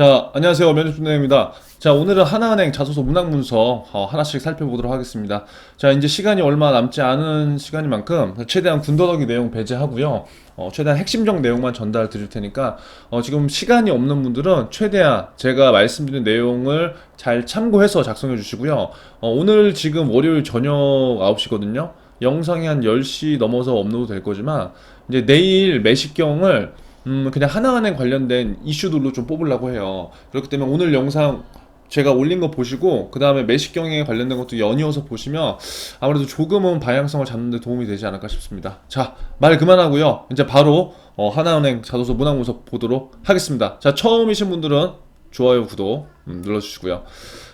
자, 안녕하세요. 면접준대입니다. 자, 오늘은 하나은행 자소서 문항문서 하나씩 살펴보도록 하겠습니다. 자, 이제 시간이 얼마 남지 않은 시간인 만큼 최대한 군더더기 내용 배제하고요. 최대한 핵심적 내용만 전달 드릴 테니까 지금 시간이 없는 분들은 최대한 제가 말씀드린 내용을 잘 참고해서 작성해 주시고요. 오늘 지금 월요일 저녁 9시거든요. 영상이 한 10시 넘어서 업로드 될 거지만 이제 내일 매식경을 그냥 하나은행 관련된 이슈들로 좀 뽑으려고 해요. 그렇기 때문에 오늘 영상 제가 올린 거 보시고 그 다음에 매식경에 관련된 것도 연이어서 보시면 아무래도 조금은 방향성을 잡는 데 도움이 되지 않을까 싶습니다. 자, 말 그만하고요. 이제 바로 하나은행 자소서 문항문서 보도록 하겠습니다. 자, 처음이신 분들은 좋아요, 구독 눌러주시고요.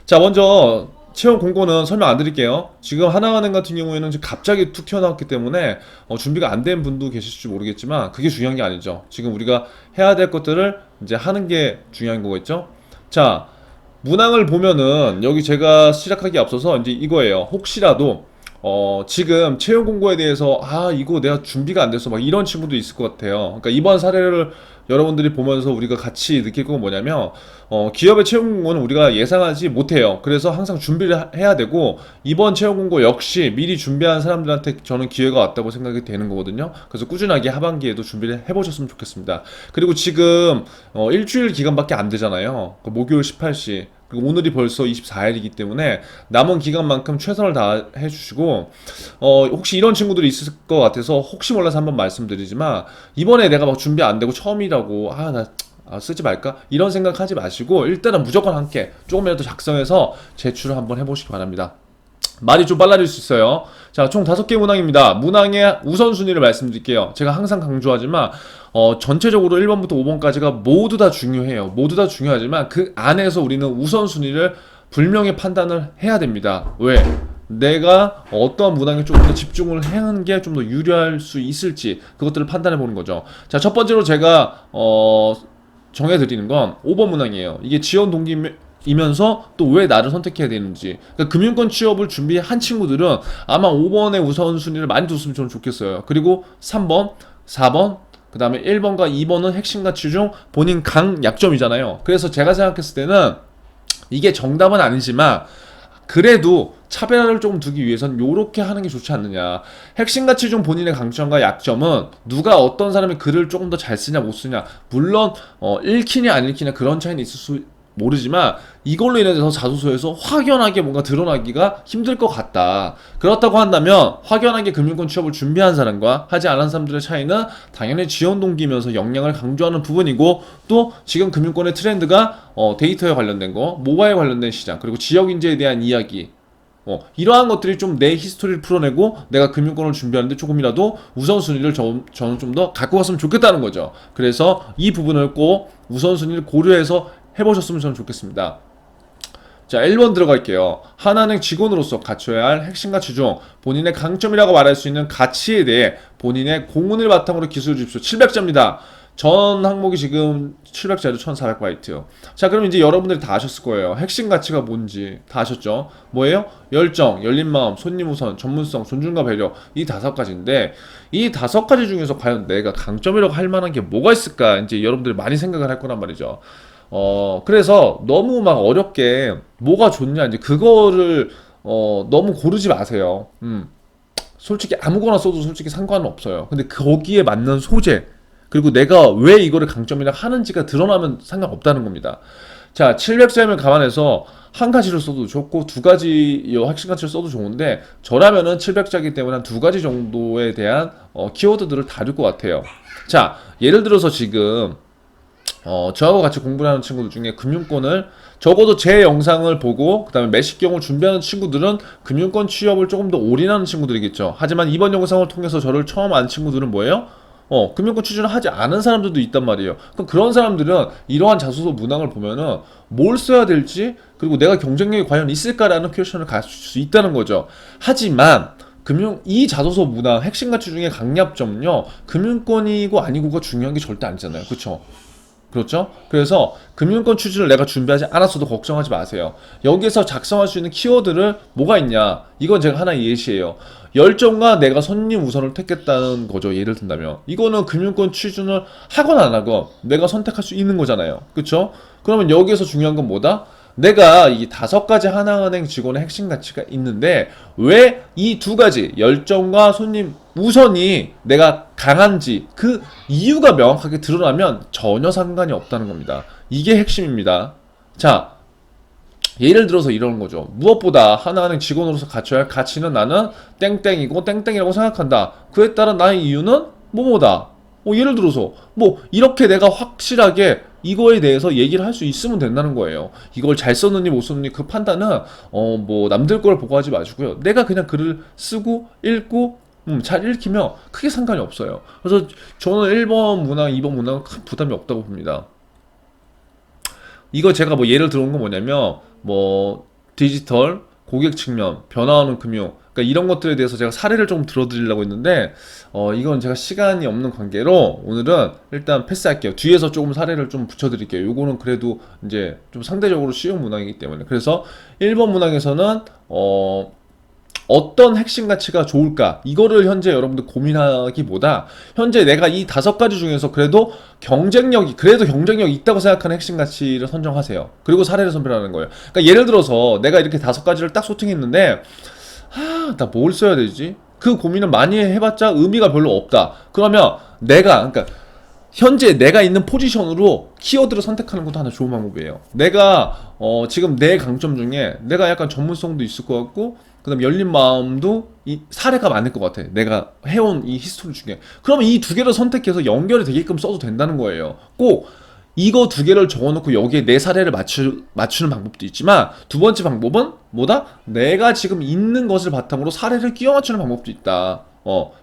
자, 먼저 채용 공고는 설명 안 드릴게요. 지금 하나은행 같은 경우에는 지금 갑자기 툭 튀어나왔기 때문에 준비가 안 된 분도 계실지 모르겠지만 그게 중요한 게 아니죠. 지금 우리가 해야 될 것들을 이제 하는 게 중요한 거겠죠. 자, 문항을 보면은 여기 제가 시작하기 앞서서 이제 이거예요. 혹시라도 지금 채용 공고에 대해서 이거 내가 준비가 안 돼서 막 이런 친구도 있을 것 같아요. 그러니까 이번 사례를 여러분들이 보면서 우리가 같이 느낄 건 뭐냐면 기업의 채용 공고는 우리가 예상하지 못해요. 그래서 항상 준비를 해야 되고 이번 채용 공고 역시 미리 준비한 사람들한테 저는 기회가 왔다고 생각이 되는 거거든요. 그래서 꾸준하게 하반기에도 준비를 해보셨으면 좋겠습니다. 그리고 지금 일주일 기간밖에 안 되잖아요. 목요일 18시 그리고 오늘이 벌써 24일이기 때문에 남은 기간만큼 최선을 다해 주시고 혹시 이런 친구들이 있을 것 같아서 혹시 몰라서 한번 말씀드리지만 이번에 내가 막 준비 안 되고 처음이라고 나 쓰지 말까? 이런 생각하지 마시고 일단은 무조건 함께 조금이라도 작성해서 제출을 한번 해보시기 바랍니다. 말이 좀 빨라질 수 있어요. 자, 총 5개 문항입니다. 문항의 우선순위를 말씀드릴게요. 제가 항상 강조하지만 전체적으로 1번부터 5번까지가 모두 다 중요해요. 모두 다 중요하지만 그 안에서 우리는 우선순위를 분명히 판단을 해야 됩니다. 왜? 내가 어떤 문항에 조금 더 집중을 하는 게 좀 더 유리할 수 있을지 그것들을 판단해 보는 거죠. 자, 첫 번째로 제가 정해드리는 건 5번 문항이에요. 이게 지원 동기이면서 또 왜 나를 선택해야 되는지. 그러니까 금융권 취업을 준비한 친구들은 아마 5번의 우선순위를 많이 뒀으면 저는 좋겠어요. 그리고 3번, 4번, 그 다음에 1번과 2번은 핵심 가치 중 본인 강약점이잖아요. 그래서 제가 생각했을 때는 이게 정답은 아니지만 그래도 차별화를 조금 두기 위해선 요렇게 하는 게 좋지 않느냐. 핵심 가치 중 본인의 강점과 약점은 누가 어떤 사람이 글을 조금 더 잘 쓰냐 못 쓰냐 물론 읽히냐 안 읽히냐 그런 차이는 있을 수 모르지만 이걸로 인해서 자소서에서 확연하게 뭔가 드러나기가 힘들 것 같다. 그렇다고 한다면 확연하게 금융권 취업을 준비한 사람과 하지 않은 사람들의 차이는 당연히 지원 동기면서 역량을 강조하는 부분이고 또 지금 금융권의 트렌드가 데이터에 관련된 거, 모바일 관련된 시장, 그리고 지역 인재에 대한 이야기 이러한 것들이 좀 내 히스토리를 풀어내고 내가 금융권을 준비하는데 조금이라도 우선순위를 저는 좀 더 갖고 갔으면 좋겠다는 거죠. 그래서 이 부분을 꼭 우선순위를 고려해서 해보셨으면 저는 좋겠습니다. 자, 1번 들어갈게요. 하나은행 직원으로서 갖춰야 할 핵심 가치 중 본인의 강점이라고 말할 수 있는 가치에 대해 본인의 공훈을 바탕으로 기술을 주십시오. 700자입니다. 전 항목이 지금 700자료 1400바이트요. 자, 그럼 이제 여러분들이 다 아셨을 거예요. 핵심 가치가 뭔지 다 아셨죠? 뭐예요? 열정, 열린 마음, 손님 우선, 전문성, 존중과 배려 이 5가지인데 이 5가지 중에서 과연 내가 강점이라고 할 만한 게 뭐가 있을까? 이제 여러분들이 많이 생각을 할 거란 말이죠. 그래서 너무 막 어렵게 뭐가 좋냐 이제 그거를 너무 고르지 마세요. 솔직히 아무거나 써도 솔직히 상관은 없어요. 근데 거기에 맞는 소재 그리고 내가 왜 이거를 강점이라 하는지가 드러나면 상관없다는 겁니다. 자, 700점을 감안해서 한 가지로 써도 좋고 두 가지 핵심 가치를 써도 좋은데 저라면은 700자이기 때문에 한 2가지 정도에 대한 키워드들을 다룰 것 같아요. 자, 예를 들어서 지금 저하고 같이 공부를 하는 친구들 중에 금융권을 적어도 제 영상을 보고 그 다음에 매식경을 준비하는 친구들은 금융권 취업을 조금 더 올인하는 친구들이겠죠. 하지만 이번 영상을 통해서 저를 처음 안 친구들은 뭐예요? 금융권 취준을 하지 않은 사람들도 있단 말이에요. 그럼 그런 사람들은 이러한 자소서 문항을 보면은 뭘 써야 될지 그리고 내가 경쟁력이 과연 있을까라는 퀘스천을 가질 수 있다는 거죠. 하지만 이 자소서 문항 핵심 가치 중에 강약점은요 금융권이고 아니고가 중요한 게 절대 아니잖아요. 그쵸? 그렇죠? 그래서 금융권 취준을 내가 준비하지 않았어도 걱정하지 마세요. 여기서 작성할 수 있는 키워드를 뭐가 있냐? 이건 제가 하나의 예시예요. 열정과 내가 손님 우선을 택했다는 거죠. 예를 든다면. 이거는 금융권 취준을 하건 안 하건 내가 선택할 수 있는 거잖아요. 그렇죠? 그러면 여기에서 중요한 건 뭐다? 내가 이 5가지 하나은행 직원의 핵심 가치가 있는데 왜 이 2가지 열정과 손님 우선이 내가 강한지 그 이유가 명확하게 드러나면 전혀 상관이 없다는 겁니다. 이게 핵심입니다. 자, 예를 들어서 이런 거죠. 무엇보다 하나은행 직원으로서 갖춰야 할 가치는 나는 땡땡이고 땡땡이라고 생각한다. 그에 따른 나의 이유는 뭐뭐다. 예를 들어서 뭐 이렇게 내가 확실하게 이거에 대해서 얘기를 할 수 있으면 된다는 거예요. 이걸 잘 썼느니 못 썼느니 그 판단은 뭐 남들 걸 보고 하지 마시고요. 내가 그냥 글을 쓰고 읽고 잘 읽히면 크게 상관이 없어요. 그래서 저는 1번 문항, 2번 문항은 큰 부담이 없다고 봅니다. 이거 제가 뭐 예를 들어온 건 뭐냐면 뭐 디지털, 고객 측면, 변화하는 금융, 그러니까 이런 것들에 대해서 제가 사례를 좀 들어드리려고 했는데 이건 제가 시간이 없는 관계로 오늘은 일단 패스할게요. 뒤에서 조금 사례를 좀 붙여드릴게요. 요거는 그래도 이제 좀 상대적으로 쉬운 문항이기 때문에. 그래서 1번 문항에서는 어떤 핵심 가치가 좋을까? 이거를 현재 여러분들 고민하기보다 현재 내가 이 5가지 중에서 그래도 경쟁력이 있다고 생각하는 핵심 가치를 선정하세요. 그리고 사례를 선별하는 거예요. 그러니까 예를 들어서 내가 이렇게 5가지를 딱 소팅했는데 나 뭘 써야 되지? 그 고민을 많이 해봤자 의미가 별로 없다. 그러면 그러니까 현재 내가 있는 포지션으로 키워드를 선택하는 것도 하나 좋은 방법이에요. 내가 지금 내 강점 중에 내가 약간 전문성도 있을 것 같고 그다음 열린 마음도 이 사례가 많을 것 같아. 내가 해온 이 히스토리 중에. 그러면 이 2개를 선택해서 연결이 되게끔 써도 된다는 거예요. 꼭 이거 2개를 적어놓고 여기에 내 사례를 맞추는 방법도 있지만 두 번째 방법은 뭐다? 내가 지금 있는 것을 바탕으로 사례를 끼워 맞추는 방법도 있다.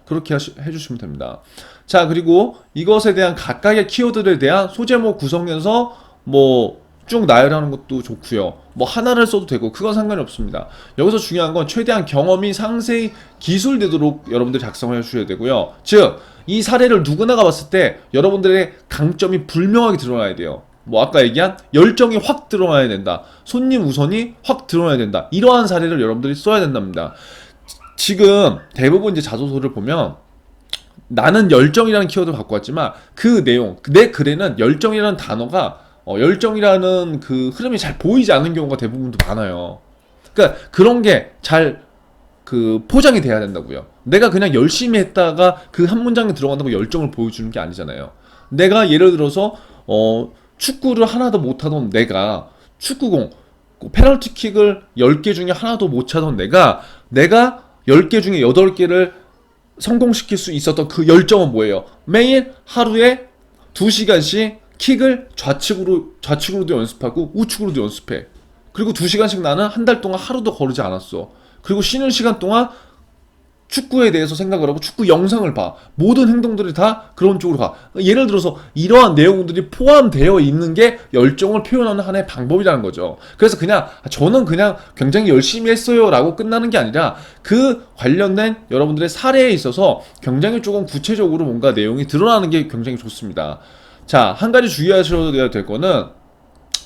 그렇게 해주시면 됩니다. 자, 그리고 이것에 대한 각각의 키워드에 대한 소제목 구성해서 뭐 쭉 나열하는 것도 좋고요. 뭐 하나를 써도 되고 그건 상관이 없습니다. 여기서 중요한 건 최대한 경험이 상세히 기술되도록 여러분들이 작성을 해주셔야 되고요. 즉, 이 사례를 누구나가 봤을 때 여러분들의 강점이 불명하게 드러나야 돼요. 뭐 아까 얘기한 열정이 확 드러나야 된다. 손님 우선이 확 드러나야 된다. 이러한 사례를 여러분들이 써야 된답니다. 지금 대부분 이제 자소서를 보면 나는 열정이라는 키워드를 갖고 왔지만 그 내용, 내 글에는 열정이라는 단어가 열정이라는 그 흐름이 잘 보이지 않는 경우가 대부분도 많아요. 그러니까 그런 게 잘 포장이 돼야 된다고요. 내가 그냥 열심히 했다가 그 한 문장에 들어간다고 열정을 보여주는 게 아니잖아요. 내가 예를 들어서 축구를 하나도 못하던 내가 축구공 페널티킥을 10개 중에 하나도 못 차던 내가 10개 중에 8개를 성공시킬 수 있었던 그 열정은 뭐예요? 매일 하루에 2시간씩 킥을 좌측으로도 연습하고 우측으로도 연습해. 그리고 2시간씩 나는 한 달 동안 하루도 거르지 않았어. 그리고 쉬는 시간 동안 축구에 대해서 생각을 하고 축구 영상을 봐. 모든 행동들이 다 그런 쪽으로 가. 예를 들어서 이러한 내용들이 포함되어 있는 게 열정을 표현하는 하나의 방법이라는 거죠. 그래서 저는 그냥 굉장히 열심히 했어요 라고 끝나는 게 아니라 그 관련된 여러분들의 사례에 있어서 굉장히 조금 구체적으로 뭔가 내용이 드러나는 게 굉장히 좋습니다. 자, 한 가지 주의하셔야 될 거는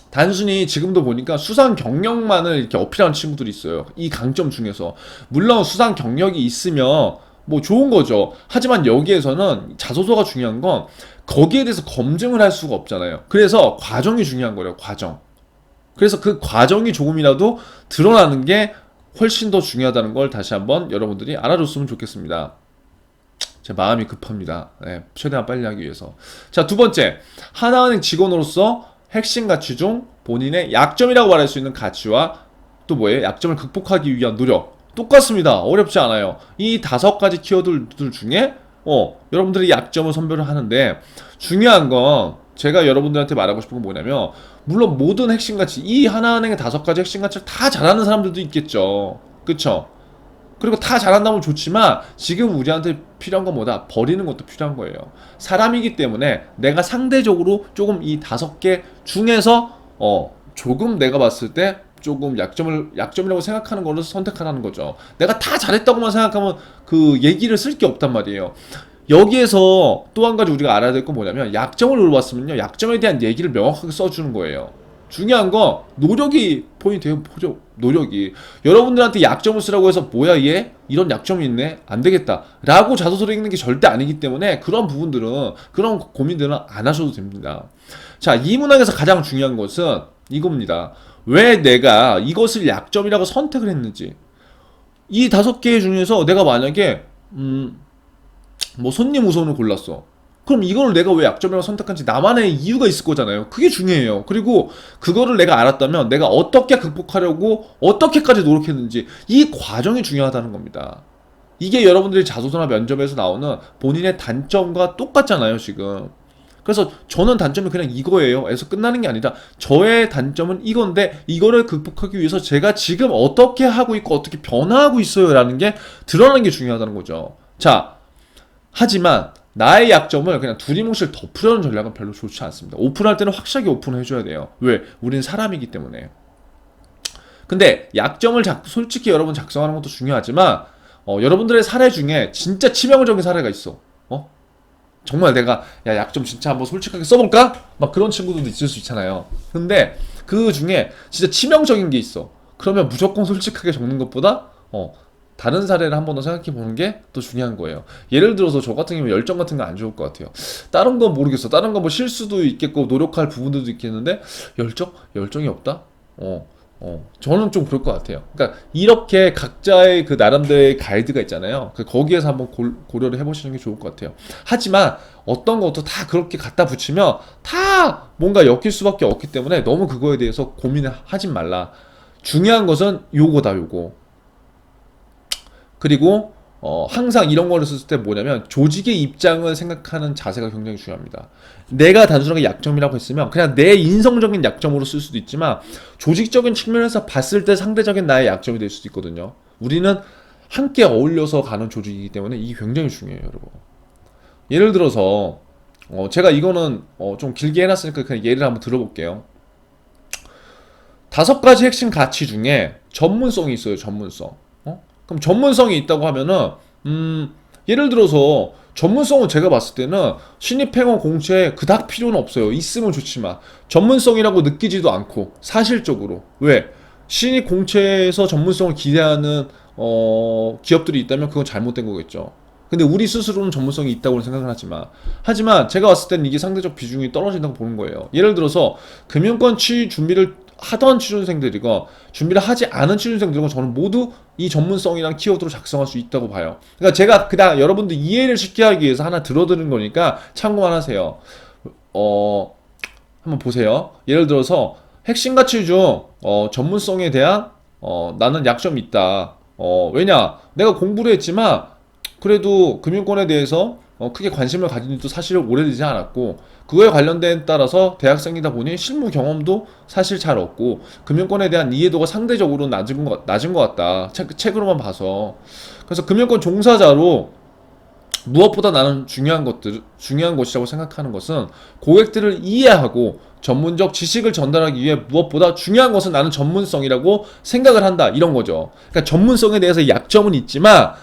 단순히 지금도 보니까 수상 경력만을 이렇게 어필하는 친구들이 있어요. 이 강점 중에서. 물론 수상 경력이 있으면 뭐 좋은 거죠. 하지만 여기에서는 자소서가 중요한 건 거기에 대해서 검증을 할 수가 없잖아요. 그래서 과정이 중요한 거예요. 과정. 그래서 그 과정이 조금이라도 드러나는 게 훨씬 더 중요하다는 걸 다시 한번 여러분들이 알아줬으면 좋겠습니다. 제 마음이 급합니다. 네, 최대한 빨리 하기 위해서. 자, 두 번째. 하나은행 직원으로서 핵심 가치 중 본인의 약점이라고 말할 수 있는 가치와 또 뭐예요? 약점을 극복하기 위한 노력. 똑같습니다. 어렵지 않아요. 이 5가지 키워드들 중에 여러분들이 약점을 선별을 하는데 중요한 건 제가 여러분들한테 말하고 싶은 건 뭐냐면 물론 모든 핵심 가치 이 하나은행의 5가지 핵심 가치를 다 잘하는 사람들도 있겠죠. 그쵸? 그리고 다 잘한다면 좋지만 지금 우리한테 필요한 건 뭐다? 버리는 것도 필요한 거예요. 사람이기 때문에 내가 상대적으로 조금 이 5개 중에서 조금 내가 봤을 때 조금 약점이라고 생각하는 거를 선택하라는 거죠. 내가 다 잘했다고만 생각하면 그 얘기를 쓸 게 없단 말이에요. 여기에서 또 한 가지 우리가 알아야 될 건 뭐냐면, 약점을 물어봤으면요, 약점에 대한 얘기를 명확하게 써주는 거예요. 중요한 건 노력이 포인트예요. 노력이. 여러분들한테 약점을 쓰라고 해서 뭐야 얘? 이런 약점이 있네? 안 되겠다 라고 자소서를 읽는 게 절대 아니기 때문에, 그런 부분들은, 그런 고민들은 안 하셔도 됩니다. 자, 이 문항에서 가장 중요한 것은 이겁니다. 왜 내가 이것을 약점이라고 선택을 했는지. 이 5개 중에서 내가 만약에 뭐 손님 우선을 골랐어. 그럼 이걸 내가 왜 약점이라고 선택한지 나만의 이유가 있을 거잖아요. 그게 중요해요. 그리고 그거를 내가 알았다면 내가 어떻게 극복하려고 어떻게까지 노력했는지, 이 과정이 중요하다는 겁니다. 이게 여러분들이 자소서나 면접에서 나오는 본인의 단점과 똑같잖아요, 지금. 그래서 저는 단점이 그냥 이거예요 에서 끝나는 게 아니라, 저의 단점은 이건데 이거를 극복하기 위해서 제가 지금 어떻게 하고 있고 어떻게 변화하고 있어요 라는 게 드러나는 게 중요하다는 거죠. 자, 하지만 나의 약점을 그냥 두리뭉실 덮으려는 전략은 별로 좋지 않습니다. 오픈할 때는 확실하게 오픈을 해줘야 돼요. 왜? 우리는 사람이기 때문에. 근데 약점을 솔직히 여러분 작성하는 것도 중요하지만, 여러분들의 사례 중에 진짜 치명적인 사례가 있어. 정말 내가 야 약점 진짜 한번 솔직하게 써볼까? 막 그런 친구들도 있을 수 있잖아요. 근데 그 중에 진짜 치명적인 게 있어. 그러면 무조건 솔직하게 적는 것보다 다른 사례를 한 번 더 생각해 보는 게 더 중요한 거예요. 예를 들어서 저 같은 경우는 열정 같은 거 안 좋을 것 같아요. 다른 건 모르겠어. 다른 건 뭐 실수도 있겠고 노력할 부분들도 있겠는데, 열정이 없다? 저는 좀 그럴 것 같아요. 그러니까 이렇게 각자의 그 나름대로의 가이드가 있잖아요. 거기에서 한번 고려를 해보시는 게 좋을 것 같아요. 하지만 어떤 것도 다 그렇게 갖다 붙이면 다 뭔가 엮일 수밖에 없기 때문에 너무 그거에 대해서 고민을 하진 말라. 중요한 것은 요거다, 요거. 그리고 항상 이런 거를 쓸 때 뭐냐면, 조직의 입장을 생각하는 자세가 굉장히 중요합니다. 내가 단순하게 약점이라고 했으면 그냥 내 인성적인 약점으로 쓸 수도 있지만, 조직적인 측면에서 봤을 때 상대적인 나의 약점이 될 수도 있거든요. 우리는 함께 어울려서 가는 조직이기 때문에 이게 굉장히 중요해요, 여러분. 예를 들어서 제가 이거는 좀 길게 해놨으니까 그냥 예를 한번 들어볼게요. 5가지 핵심 가치 중에 전문성이 있어요, 전문성. 그럼 전문성이 있다고 하면은 예를 들어서 전문성은 제가 봤을 때는 신입행원 공채에 그닥 필요는 없어요. 있으면 좋지만 전문성이라고 느끼지도 않고, 사실적으로. 왜? 신입 공채에서 전문성을 기대하는 기업들이 있다면 그건 잘못된 거겠죠. 근데 우리 스스로는 전문성이 있다고 생각을 하지만 제가 봤을 때는 이게 상대적 비중이 떨어진다고 보는 거예요. 예를 들어서 금융권 취 준비를 하던 취준생들이고 준비를 하지 않은 취준생들은 저는 모두 이 전문성이랑 키워드로 작성할 수 있다고 봐요. 그러니까 제가 그냥 여러분들 이해를 쉽게 하기 위해서 하나 들어드는 거니까 참고만 하세요. 한번 보세요. 예를 들어서 핵심 가치 중 전문성에 대한 나는 약점이 있다. 왜냐? 내가 공부를 했지만 그래도 금융권에 대해서 크게 관심을 가진 지도 사실 오래되지 않았고, 그거에 관련된 따라서 대학생이다 보니 실무 경험도 사실 잘 없고, 금융권에 대한 이해도가 상대적으로 낮은 것 같다. 책으로만 봐서. 그래서 금융권 종사자로 무엇보다 나는 중요한 것이라고 생각하는 것은, 고객들을 이해하고 전문적 지식을 전달하기 위해 무엇보다 중요한 것은 나는 전문성이라고 생각을 한다. 이런 거죠. 그러니까 전문성에 대해서 약점은 있지만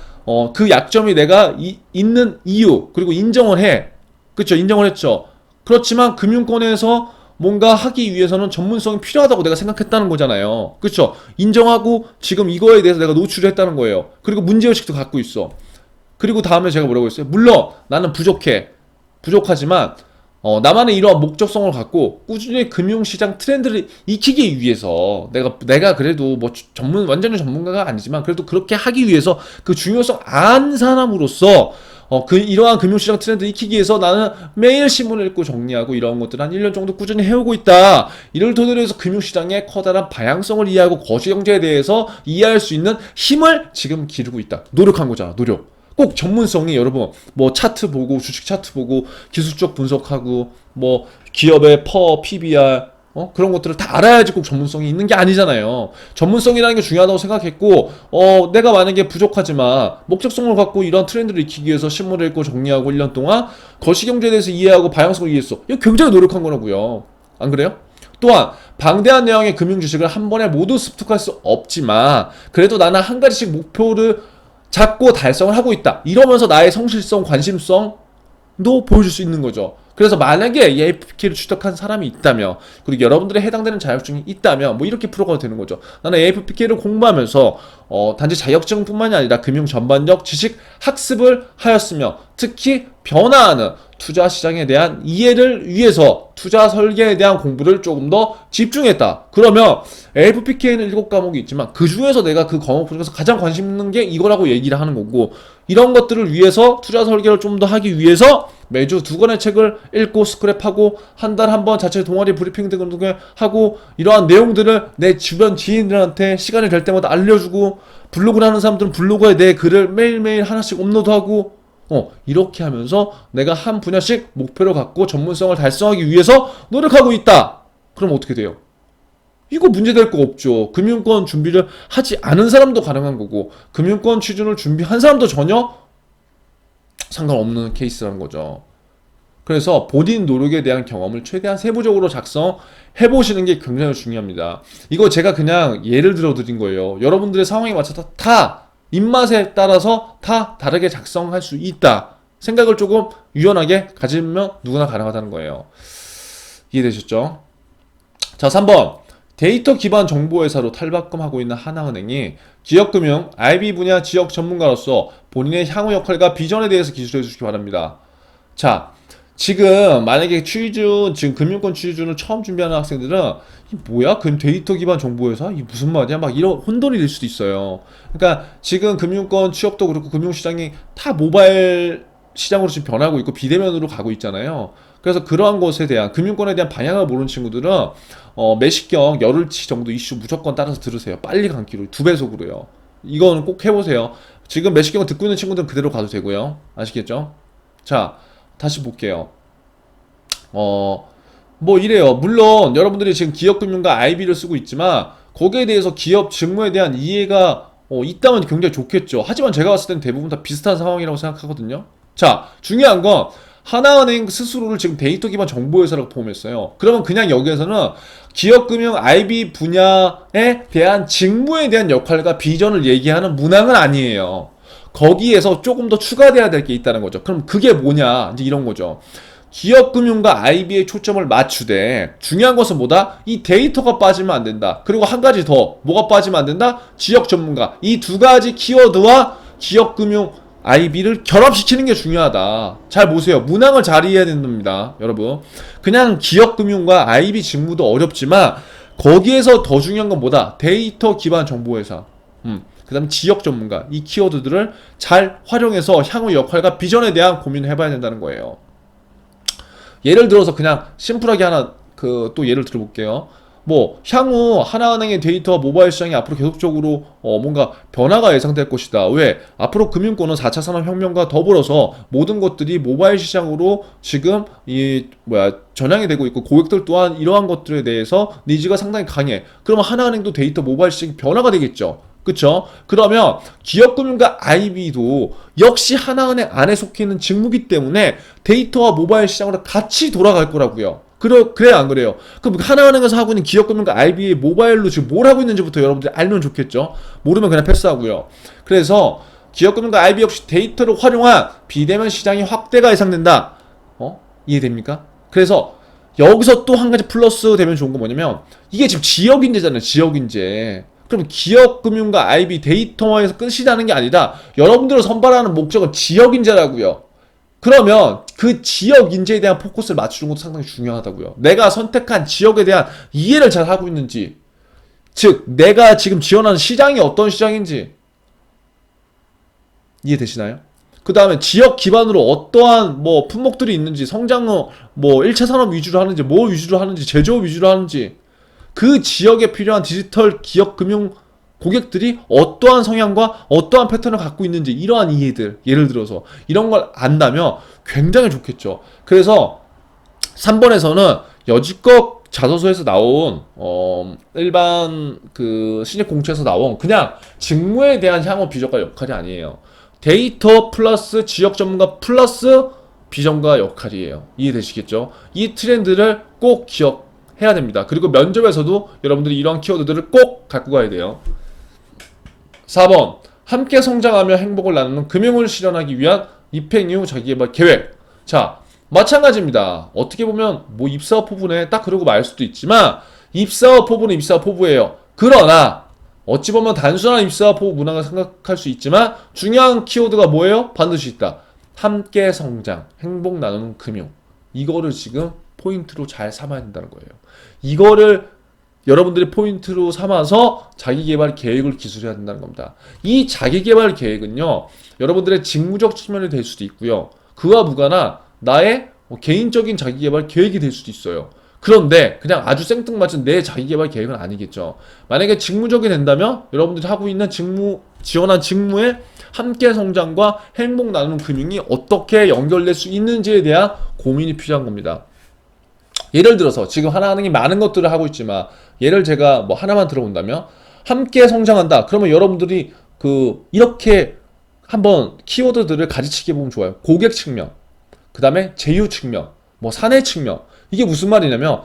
그 약점이 내가 있는 이유, 그리고 인정을 해. 그쵸? 인정을 했죠. 그렇지만 금융권에서 뭔가 하기 위해서는 전문성이 필요하다고 내가 생각했다는 거잖아요. 그쵸? 인정하고 지금 이거에 대해서 내가 노출을 했다는 거예요. 그리고 문제의식도 갖고 있어. 그리고 다음에 제가 뭐라고 했어요? 물론 나는 부족하지만 나만의 이러한 목적성을 갖고 꾸준히 금융시장 트렌드를 익히기 위해서 내가 그래도 뭐 완전히 전문가가 아니지만 그래도 그렇게 하기 위해서 그 중요성 안 사람으로서 이러한 금융시장 트렌드를 익히기 위해서 나는 매일 신문을 읽고 정리하고 이런 것들 한 1년 정도 꾸준히 해오고 있다. 이를 토대로 해서 금융시장의 커다란 방향성을 이해하고 거시경제에 대해서 이해할 수 있는 힘을 지금 기르고 있다. 노력한 거잖아, 노력. 꼭 전문성이 여러분 뭐 차트 보고 주식 차트 보고 기술적 분석하고 뭐 기업의 PBR 그런 것들을 다 알아야지 꼭 전문성이 있는 게 아니잖아요. 전문성이라는 게 중요하다고 생각했고 내가 만약에 부족하지만 목적성을 갖고 이런 트렌드를 익히기 위해서 신문을 읽고 정리하고 1년 동안 거시경제에 대해서 이해하고 방향성을 이해했어. 이거 굉장히 노력한 거라고요. 안 그래요? 또한 방대한 내용의 금융 지식을 한 번에 모두 습득할 수 없지만 그래도 나는 한 가지씩 목표를 작고 달성을 하고 있다. 이러면서 나의 성실성, 관심성도 보여줄 수 있는 거죠. 그래서 만약에 이 AFPK를 취득한 사람이 있다면, 그리고 여러분들의 해당되는 자격증이 있다면 뭐 이렇게 풀어가도 되는 거죠. 나는 AFPK를 공부하면서 단지 자격증뿐만이 아니라 금융 전반적 지식 학습을 하였으며, 특히 변화하는 투자 시장에 대한 이해를 위해서 투자 설계에 대한 공부를 조금 더 집중했다. 그러면 AFPK는 7과목이 있지만 그 중에서 내가 그 과목 중에서 가장 관심 있는 게 이거라고 얘기를 하는 거고, 이런 것들을 위해서 투자 설계를 좀 더 하기 위해서 매주 2권의 책을 읽고 스크랩하고 한 달 한 번 자체 동아리 브리핑 등을 하고, 이러한 내용들을 내 주변 지인들한테 시간이 될 때마다 알려주고, 블로그를 하는 사람들은 블로그에 내 글을 매일매일 하나씩 업로드하고, 이렇게 하면서 내가 한 분야씩 목표를 갖고 전문성을 달성하기 위해서 노력하고 있다. 그럼 어떻게 돼요? 이거 문제될 거 없죠. 금융권 준비를 하지 않은 사람도 가능한 거고, 금융권 취준을 준비한 사람도 전혀 상관없는 케이스라는 거죠. 그래서 본인 노력에 대한 경험을 최대한 세부적으로 작성해보시는 게 굉장히 중요합니다. 이거 제가 그냥 예를 들어 드린 거예요. 여러분들의 상황에 맞춰서 다 입맛에 따라서 다 다르게 작성할 수 있다. 생각을 조금 유연하게 가지면 누구나 가능하다는 거예요. 이해되셨죠? 자, 3번. 데이터 기반 정보회사로 탈바꿈하고 있는 하나은행이 기업금융 IB 분야 지역 전문가로서 본인의 향후 역할과 비전에 대해서 기술해 주시기 바랍니다. 자, 지금 만약에 지금 금융권 취준을 처음 준비하는 학생들은 이 뭐야? 그럼 데이터 기반 정보회사? 이 무슨 말이야? 막 이런 혼돈이 될 수도 있어요. 그러니까 지금 금융권 취업도 그렇고 금융시장이 다 모바일 시장으로 지금 변하고 있고 비대면으로 가고 있잖아요. 그래서 그러한 것에 대한 금융권에 대한 방향을 모르는 친구들은 매식경 열흘치 정도 이슈 무조건 따라서 들으세요. 빨리 감기로 2배속으로요. 이거는 꼭 해보세요. 지금 매식경을 듣고 있는 친구들은 그대로 가도 되고요. 아시겠죠? 자, 다시 볼게요. 뭐 이래요. 물론 여러분들이 지금 기업금융과 IB를 쓰고 있지만 거기에 대해서 기업 직무에 대한 이해가 있다면 굉장히 좋겠죠. 하지만 제가 봤을 땐 대부분 다 비슷한 상황이라고 생각하거든요. 자, 중요한 건 하나은행 스스로를 지금 데이터 기반 정보회사라고 포함했어요. 그러면 그냥 여기에서는 기업금융 IB 분야에 대한 직무에 대한 역할과 비전을 얘기하는 문항은 아니에요. 거기에서 조금 더 추가돼야 될 게 있다는 거죠. 그럼 그게 뭐냐? 이제 이런 거죠. 기업금융과 IB에 초점을 맞추되 중요한 것은 뭐다? 이 데이터가 빠지면 안 된다. 그리고 한 가지 더 뭐가 빠지면 안 된다? 지역 전문가. 이 두 가지 키워드와 기업금융 IB를 결합시키는 게 중요하다. 잘 보세요. 문항을 잘 이해해야 된답니다. 여러분. 그냥 기업금융과 IB 직무도 어렵지만 거기에서 더 중요한 건 뭐다? 데이터 기반 정보회사. 그 다음에 지역 전문가. 이 키워드들을 잘 활용해서 향후 역할과 비전에 대한 고민을 해봐야 된다는 거예요. 예를 들어서 그냥 심플하게 하나 또 예를 들어볼게요. 뭐 향후 하나은행의 데이터와 모바일 시장이 앞으로 계속적으로 뭔가 변화가 예상될 것이다. 왜? 앞으로 금융권은 4차 산업혁명과 더불어서 모든 것들이 모바일 시장으로 지금 전향이 되고 있고 고객들 또한 이러한 것들에 대해서 니즈가 상당히 강해. 그러면 하나은행도 데이터 모바일 시장이 변화가 되겠죠. 그쵸? 그러면 기업금융과 IB도 역시 하나은행 안에 속해 있는 직무기 때문에 데이터와 모바일 시장으로 같이 돌아갈 거라고요. 그래야 안 그래요? 그럼 하나은행에서 하고 있는 기업금융과 IB의 모바일로 지금 뭘 하고 있는지부터 여러분들이 알면 좋겠죠? 모르면 그냥 패스하고요. 그래서 기업금융과 IB 역시 데이터를 활용한 비대면 시장의 확대가 예상된다. 이해됩니까? 그래서 여기서 또 한 가지 플러스 되면 좋은 건 뭐냐면 이게 지금 지역인재잖아요. 지역인재. 그럼 기업금융과 IB 데이터화에서 끝이라는 게 아니라 여러분들을 선발하는 목적은 지역인재라고요. 그러면 그 지역인재에 대한 포커스를 맞추는 것도 상당히 중요하다고요. 내가 선택한 지역에 대한 이해를 잘 하고 있는지, 즉 내가 지금 지원하는 시장이 어떤 시장인지 이해되시나요? 그 다음에 지역 기반으로 어떠한 품목들이 있는지, 성장로 1차 산업 위주로 하는지, 뭐 위주로 하는지, 제조업 위주로 하는지, 그 지역에 필요한 디지털 기업 금융 고객들이 어떠한 성향과 어떠한 패턴을 갖고 있는지, 이러한 이해들, 예를 들어서 이런 걸 안다면 굉장히 좋겠죠. 그래서 3번에서는 여지껏 자소서에서 나온 일반 신입 공채에서 나온 그냥 직무에 대한 향후 비전과 역할이 아니에요. 데이터 플러스 지역 전문가 플러스 비전과 역할이에요. 이해되시겠죠? 이 트렌드를 꼭 기억해야 됩니다. 그리고 면접에서도 여러분들이 이런 키워드들을 꼭 갖고 가야 돼요. 4번 함께 성장하며 행복을 나누는 금융을 실현하기 위한 입행 이후 자기개발 계획. 자, 마찬가지입니다. 어떻게 보면 뭐 입사업 포부네 딱 그러고 말 수도 있지만 입사업 포부는 입사업 포부예요. 그러나 어찌 보면 단순한 입사업 포부 문항을 생각할 수 있지만 중요한 키워드가 뭐예요? 반드시 있다. 함께 성장, 행복 나누는 금융. 이거를 지금 포인트로 잘 삼아야 된다는 거예요. 이거를 여러분들이 포인트로 삼아서 자기개발 계획을 기술해야 된다는 겁니다. 이 자기개발 계획은요, 여러분들의 직무적 측면이 될 수도 있고요. 그와 무관한 나의 개인적인 자기개발 계획이 될 수도 있어요. 그런데 그냥 아주 생뚱맞은 내 자기개발 계획은 아니겠죠. 만약에 직무적이 된다면 여러분들이 하고 있는 지원한 직무의 함께 성장과 행복 나누는 금융이 어떻게 연결될 수 있는지에 대한 고민이 필요한 겁니다. 예를 들어서 지금 하나은행이 많은 것들을 하고 있지만 예를 제가 뭐 하나만 들어본다면 함께 성장한다. 그러면 여러분들이 이렇게 한번 키워드들을 가지치기 해보면 좋아요. 고객 측면, 그 다음에 제휴 측면, 뭐 사내 측면. 이게 무슨 말이냐면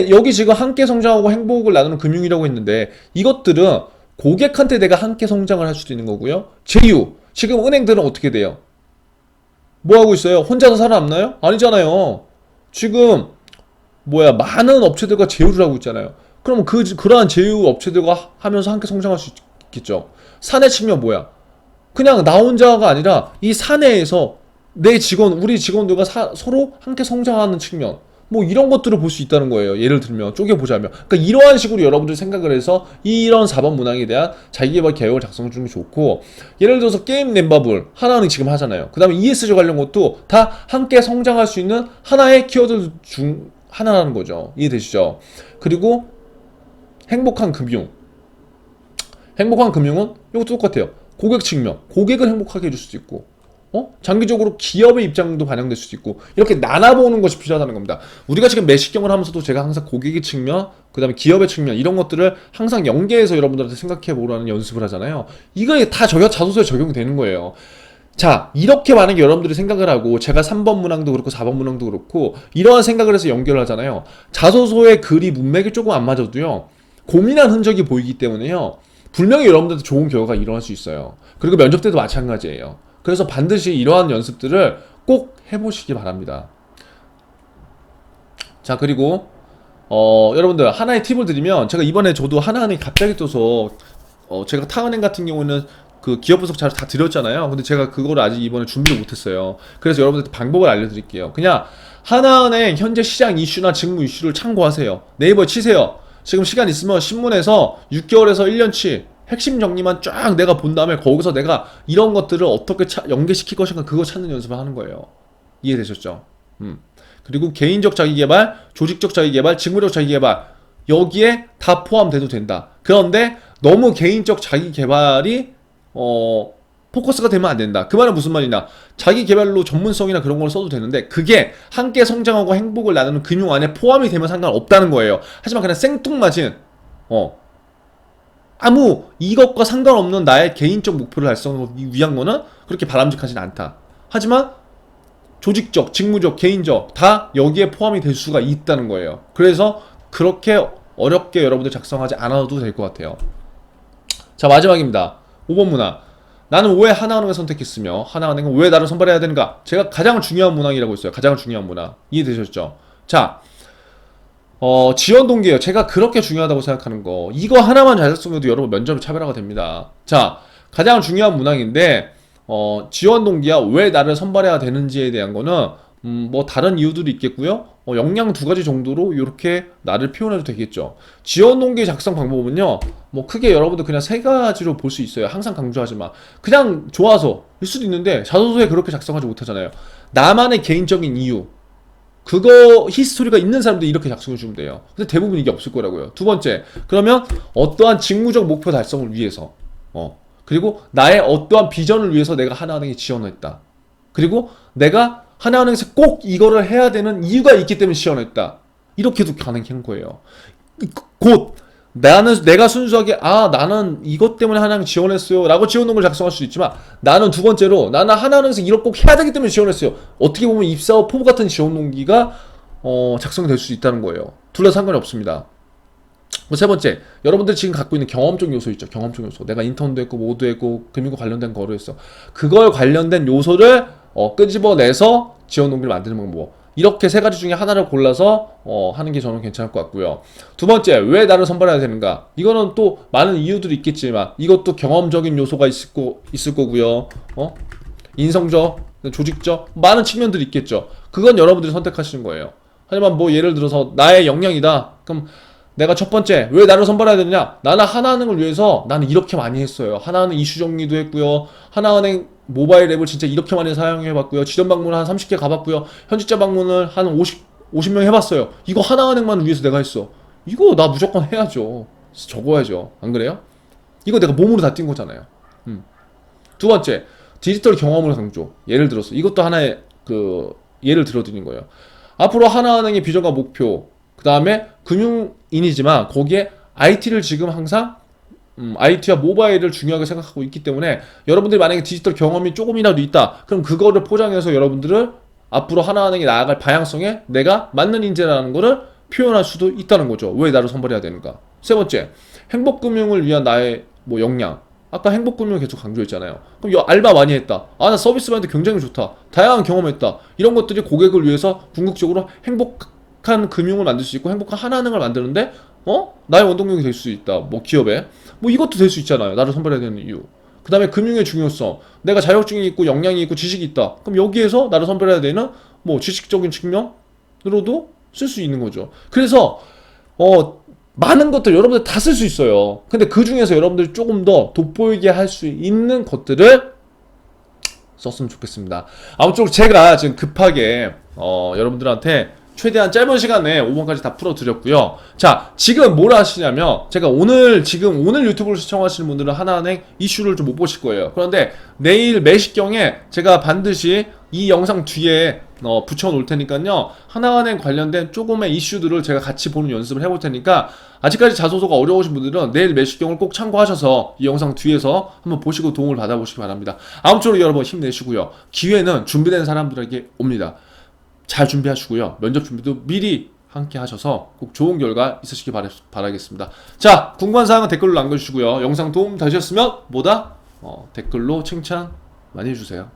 여기 지금 함께 성장하고 행복을 나누는 금융이라고 했는데 이것들은 고객한테 내가 함께 성장을 할 수도 있는 거고요. 제휴. 지금 은행들은 어떻게 돼요? 뭐 하고 있어요? 혼자서 살아남나요? 아니잖아요. 지금 많은 업체들과 제휴를 하고 있잖아요. 그러면 그러한 제휴 업체들과 하면서 함께 성장할 수 있겠죠. 사내 측면 뭐야? 그냥 나 혼자가 아니라 이 사내에서 우리 직원들과 서로 함께 성장하는 측면. 뭐 이런 것들을 볼 수 있다는 거예요. 예를 들면 쪼개보자면. 그러니까 이러한 식으로 여러분들이 생각을 해서 이런 4번 문항에 대한 자기개발 계획을 작성 중이 좋고, 예를 들어서 게임 넷마블 하나는 지금 하잖아요. 그 다음에 ESG 관련 것도 다 함께 성장할 수 있는 하나의 키워드 중 하나라는 거죠. 이해되시죠? 그리고 행복한 금융. 행복한 금융은 이것도 똑같아요. 고객 측면. 고객을 행복하게 해줄 수도 있고, 장기적으로 기업의 입장도 반영될 수도 있고, 이렇게 나눠보는 것이 필요하다는 겁니다. 우리가 지금 매식경을 하면서도 제가 항상 고객의 측면, 그 다음에 기업의 측면, 이런 것들을 항상 연계해서 여러분들한테 생각해보라는 연습을 하잖아요. 이거 다 자소서에 적용이 되는 거예요. 자, 이렇게 만약에 여러분들이 생각을 하고 제가 3번 문항도 그렇고 4번 문항도 그렇고 이러한 생각을 해서 연결을 하잖아요. 자소서의 글이 문맥이 조금 안 맞아도요, 고민한 흔적이 보이기 때문에요, 분명히 여러분들한테 좋은 결과가 일어날 수 있어요. 그리고 면접 때도 마찬가지예요. 그래서 반드시 이러한 연습들을 꼭 해보시기 바랍니다. 자, 그리고 여러분들 하나의 팁을 드리면, 제가 이번에 저도 하나은행 갑자기 떠서 제가 타은행 같은 경우는 그 기업 분석 자료 다 드렸잖아요. 근데 제가 그거를 아직 이번에 준비를 못했어요. 그래서 여러분들한테 방법을 알려드릴게요. 그냥 하나은행 현재 시장 이슈나 직무 이슈를 참고하세요. 네이버에 치세요. 지금 시간 있으면 신문에서 6개월에서 1년치 핵심 정리만 쫙 내가 본 다음에 거기서 내가 이런 것들을 어떻게 연계시킬 것인가, 그거 찾는 연습을 하는 거예요. 이해되셨죠? 그리고 개인적 자기개발, 조직적 자기개발, 직무적 자기개발, 여기에 다 포함돼도 된다. 그런데 너무 개인적 자기개발이 포커스가 되면 안 된다. 그 말은 무슨 말이냐? 자기개발로 전문성이나 그런 걸 써도 되는데 그게 함께 성장하고 행복을 나누는 금융 안에 포함이 되면 상관없다는 거예요. 하지만 그냥 생뚱맞은 아무 이것과 상관없는 나의 개인적 목표를 달성하기 위한 거는 그렇게 바람직하진 않다. 하지만 조직적, 직무적, 개인적 다 여기에 포함이 될 수가 있다는 거예요. 그래서 그렇게 어렵게 여러분들 작성하지 않아도 될 것 같아요. 자, 마지막입니다. 5번 문항. 나는 왜 하나은행을 선택했으며 하나은행은 왜 나를 선발해야 되는가? 제가 가장 중요한 문항이라고 했어요. 가장 중요한 문항. 이해되셨죠? 자, 지원 동기예요. 제가 그렇게 중요하다고 생각하는 거. 이거 하나만 잘 썼으면 여러분 면접에 차별화가 됩니다. 자, 가장 중요한 문항인데 지원 동기야 왜 나를 선발해야 되는지에 대한 거는 뭐 다른 이유들이 있겠고요. 역량 2가지 정도로 이렇게 나를 표현해도 되겠죠. 지원 동기 작성 방법은요, 뭐 크게 여러분들 그냥 3가지로 볼 수 있어요. 항상 강조하지만 그냥 좋아서일 수도 있는데 자소서에 그렇게 작성하지 못하잖아요. 나만의 개인적인 이유, 그거 히스토리가 있는 사람들이 이렇게 작성해 주면 돼요. 근데 대부분 이게 없을 거라고요. 2번째, 그러면 어떠한 직무적 목표 달성을 위해서, 그리고 나의 어떠한 비전을 위해서 내가 하나은행에 지원을 했다. 그리고 내가 하나은행에서 꼭 이거를 해야 되는 이유가 있기 때문에 지원했다. 이렇게도 가능한 거예요. 곧 내가 순수하게 나는 이것 때문에 하나은행 지원했어요 라고 지원동을 작성할 수도 있지만, 나는 2번째로 나는 하나은행에서 이걸 꼭 해야 되기 때문에 지원했어요. 어떻게 보면 입사업 포부 같은 지원 동기가 작성될 수 있다는 거예요. 둘 다 상관이 없습니다. 세 번째, 여러분들이 지금 갖고 있는 경험적 요소 있죠. 경험적 요소. 내가 인턴도 했고, 뭐도 했고, 금융과 관련된 거를 했어. 그걸 관련된 요소를 끄집어내서 지원 동기를 만드는 방법. 이렇게 세 가지 중에 하나를 골라서 하는 게 저는 괜찮을 것 같고요. 두 번째, 왜 나를 선발해야 되는가? 이거는 또 많은 이유들이 있겠지만 이것도 경험적인 요소가 있을 거고요. 인성적, 조직적 많은 측면들이 있겠죠. 그건 여러분들이 선택하시는 거예요. 하지만 뭐 예를 들어서 나의 역량이다. 그럼 내가 첫 번째 왜 나를 선발해야 되느냐? 나는 하나은행을 위해서 나는 이렇게 많이 했어요. 하나은행 이슈 정리도 했고요. 하나은행 모바일 앱을 진짜 이렇게 많이 사용해봤고요. 지점 방문을 한 30개 가봤고요. 현직자 방문을 한 50명 해봤어요. 이거 하나은행만 위해서 내가 했어. 이거 나 무조건 해야죠. 적어야죠. 안 그래요? 이거 내가 몸으로 다 뛴 거잖아요. 두 번째, 디지털 경험을 강조. 예를 들어서 이것도 하나의 예를 들어드린 거예요. 앞으로 하나은행의 비전과 목표, 그 다음에 금융인이지만 거기에 IT를 지금 항상 IT와 모바일을 중요하게 생각하고 있기 때문에 여러분들이 만약에 디지털 경험이 조금이라도 있다, 그럼 그거를 포장해서 여러분들을 앞으로 하나은행이 나아갈 방향성에 내가 맞는 인재라는 거를 표현할 수도 있다는 거죠. 왜 나를 선발해야 되는가? 세 번째, 행복금융을 위한 나의 역량. 아까 행복금융 계속 강조했잖아요. 그럼 알바 많이 했다. 나 서비스 마인드 굉장히 좋다. 다양한 경험했다. 이런 것들이 고객을 위해서 궁극적으로 행복한 금융을 만들 수 있고 행복한 하나은행을 만드는데 나의 원동력이 될 수 있다. 뭐 기업에 이것도 될 수 있잖아요. 나를 선발해야 되는 이유. 그 다음에 금융의 중요성. 내가 자격증이 있고 역량이 있고 지식이 있다. 그럼 여기에서 나를 선발해야 되는 지식적인 측면으로도 쓸 수 있는 거죠. 그래서 많은 것들 여러분들 다 쓸 수 있어요. 근데 그 중에서 여러분들이 조금 더 돋보이게 할 수 있는 것들을 썼으면 좋겠습니다. 아무쪼록 제가 지금 급하게 여러분들한테 최대한 짧은 시간에 5번까지 다 풀어드렸고요. 자, 지금 뭘 하시냐면 제가 오늘 유튜브를 시청하시는 분들은 하나은행 이슈를 좀 못 보실 거예요. 그런데 내일 매시경에 제가 반드시 이 영상 뒤에 붙여놓을 테니까요. 하나은행 관련된 조금의 이슈들을 제가 같이 보는 연습을 해볼 테니까 아직까지 자소서가 어려우신 분들은 내일 매시경을 꼭 참고하셔서 이 영상 뒤에서 한번 보시고 도움을 받아보시기 바랍니다. 아무쪼록 여러분 힘내시고요. 기회는 준비된 사람들에게 옵니다. 잘 준비하시고요. 면접 준비도 미리 함께 하셔서 꼭 좋은 결과 있으시길 바라겠습니다. 자, 궁금한 사항은 댓글로 남겨주시고요. 영상 도움 되셨으면 뭐다? 댓글로 칭찬 많이 해주세요.